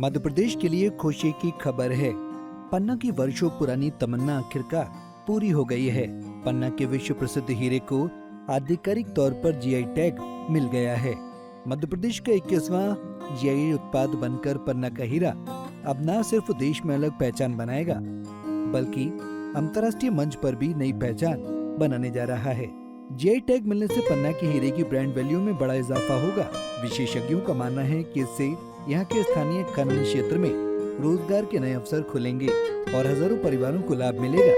मध्य प्रदेश के लिए खुशी की खबर है। पन्ना की वर्षों पुरानी तमन्ना आखिरकार पूरी हो गई है। पन्ना के विश्व प्रसिद्ध हीरे को आधिकारिक तौर पर जीआई टैग मिल गया है। मध्य प्रदेश का 21वां जीआई उत्पाद बनकर पन्ना का हीरा अब न सिर्फ देश में अलग पहचान बनाएगा, बल्कि अंतर्राष्ट्रीय मंच पर भी नई पहचान बनाने जा रहा है। जीआई टैग मिलने से पन्ना की हीरे की ब्रांड वैल्यू में बड़ा इजाफा होगा। विशेषज्ञों का मानना है कि इससे यहाँ के स्थानीय खनन क्षेत्र में रोजगार के नए अवसर खुलेंगे और हजारों परिवारों को लाभ मिलेगा।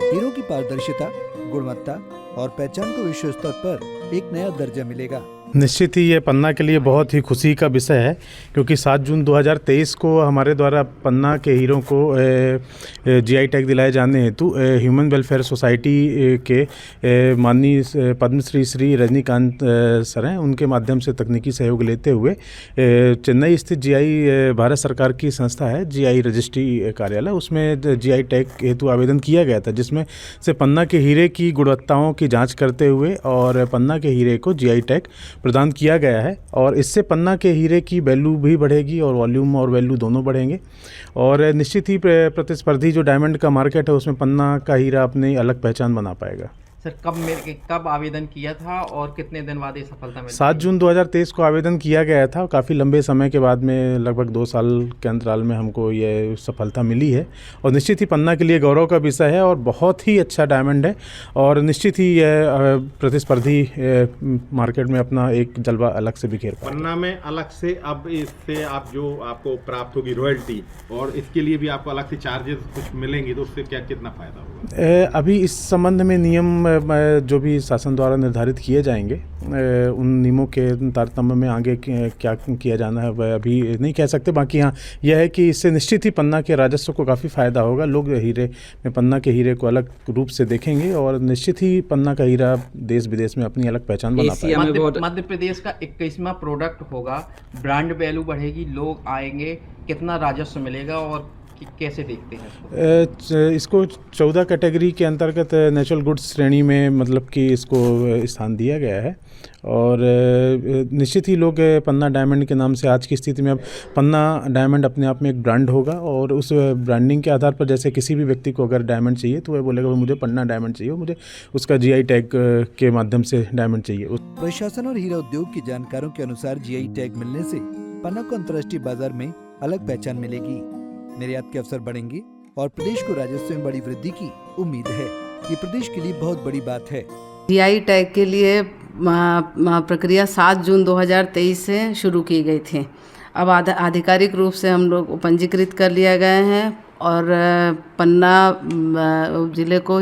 हीरों की पारदर्शिता, गुणवत्ता और पहचान को विश्व स्तर पर एक नया दर्जा मिलेगा। निश्चित ही ये पन्ना के लिए बहुत ही खुशी का विषय है, क्योंकि 7 जून 2023 को हमारे द्वारा पन्ना के हीरों को जीआई टैग दिलाए जाने हेतु ह्यूमन वेलफेयर सोसाइटी के माननीय पद्मश्री श्री रजनीकांत सर हैं, उनके माध्यम से तकनीकी सहयोग लेते हुए चेन्नई स्थित जीआई भारत सरकार की संस्था है जीआई रजिस्ट्री कार्यालय, उसमें जीआई टैग हेतु आवेदन किया गया था, जिसमें से पन्ना के हीरे की गुणवत्ताओं की जाँच करते हुए और पन्ना के हीरे को जीआई टैग प्रदान किया गया है। और इससे पन्ना के हीरे की वैल्यू भी बढ़ेगी और वॉल्यूम और वैल्यू दोनों बढ़ेंगे। और निश्चित ही प्रतिस्पर्धी जो डायमंड का मार्केट है उसमें पन्ना का हीरा अपनी अलग पहचान बना पाएगा। सर, कब आवेदन किया था और कितने दिन बाद ये सफलता मिली? 7 जून 2023 को आवेदन किया गया था। काफ़ी लंबे समय के बाद में, लगभग 2 साल के अंतराल में हमको ये सफलता मिली है। और निश्चित ही पन्ना के लिए गौरव का विषय है और बहुत ही अच्छा डायमंड है। और निश्चित ही यह प्रतिस्पर्धी मार्केट में अपना एक जलवा अलग से बिखेर पाएगा। पन्ना में अलग से अब इससे आप जो आपको प्राप्त होगी रॉयल्टी, और इसके लिए भी आपको अलग से चार्जेस कुछ मिलेंगे, तो उससे क्या कितना फ़ायदा होगा? अभी इस संबंध में नियम जो भी शासन द्वारा निर्धारित किए जाएंगे, उन नियमों के तारतम्य में आगे क्या किया जाना है वह अभी नहीं कह सकते। बाकी हाँ, यह है कि इससे निश्चित ही पन्ना के राजस्व को काफ़ी फ़ायदा होगा। लोग हीरे में पन्ना के हीरे को अलग रूप से देखेंगे और निश्चित ही पन्ना का हीरा देश विदेश में अपनी अलग पहचान बना पाएगा। मध्य प्रदेश का 21वां प्रोडक्ट होगा, ब्रांड वैल्यू बढ़ेगी, लोग आएंगे, कितना राजस्व मिलेगा और कैसे देखते हैं इसको 14 कैटेगरी के अंतर्गत नेचुरल गुड्स श्रेणी में मतलब कि इसको स्थान दिया गया है। और निश्चित ही लोग पन्ना डायमंड के नाम से आज की स्थिति में, अब पन्ना डायमंड अपने आप में एक ब्रांड होगा और उस ब्रांडिंग के आधार पर जैसे किसी भी व्यक्ति को अगर डायमंड चाहिए तो वह बोलेगा मुझे पन्ना डायमंड चाहिए, मुझे उसका जीआई टैग के माध्यम से डायमंड चाहिए। प्रशासन और हीरा उद्योग के जानकारों के अनुसार जीआई टैग मिलने से पन्ना को अंतर्राष्ट्रीय बाजार में अलग पहचान मिलेगी, निर्यात के अवसर बढ़ेंगे और प्रदेश को राजस्व में बड़ी वृद्धि की उम्मीद है। ये प्रदेश के लिए बहुत बड़ी बात है। जीआई टैग के लिए प्रक्रिया 7 जून 2023 से शुरू की गई थी। अब आधिकारिक रूप से हम लोग पंजीकृत कर लिया गए हैं और पन्ना जिले को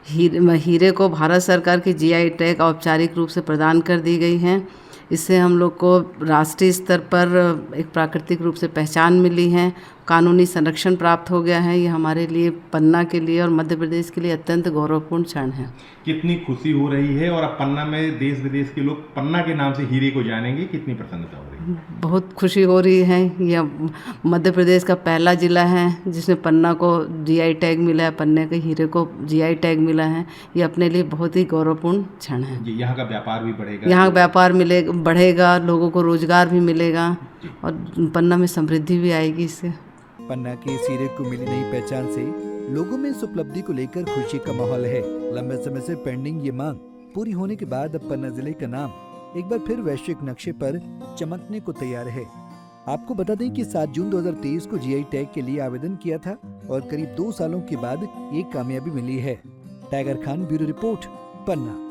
हीरे को भारत सरकार की जीआई टैग औपचारिक रूप से प्रदान कर दी गई है। इससे हम लोग को राष्ट्रीय स्तर पर एक प्राकृतिक रूप से पहचान मिली है, कानूनी संरक्षण प्राप्त हो गया है। ये हमारे लिए, पन्ना के लिए और मध्य प्रदेश के लिए अत्यंत गौरवपूर्ण क्षण है। कितनी खुशी हो रही है, और अब पन्ना में देश विदेश के लोग पन्ना के नाम से हीरे को जानेंगे, कितनी प्रसन्नता हो रही है? बहुत खुशी हो रही है। यह मध्य प्रदेश का पहला जिला है जिसमें पन्ना को जीआई टैग मिला है, पन्ने के हीरे को जीआई टैग मिला है। ये अपने लिए बहुत ही गौरवपूर्ण क्षण है। यहाँ का व्यापार भी बढ़ेगा, यहाँ व्यापार बढ़ेगा, लोगों को रोजगार भी मिलेगा और पन्ना में समृद्धि भी आएगी इससे। पन्ना के इस हीरे को मिली नई पहचान से लोगों में इस उपलब्धि को लेकर खुशी का माहौल है। लंबे समय से पेंडिंग ये मांग पूरी होने के बाद अब पन्ना जिले का नाम एक बार फिर वैश्विक नक्शे पर चमकने को तैयार है। आपको बता दें कि 7 जून 2023 को जीआई टैग के लिए आवेदन किया था और करीब 2 सालों के बाद ये कामयाबी मिली है। टाइगर खान, ब्यूरो रिपोर्ट, पन्ना।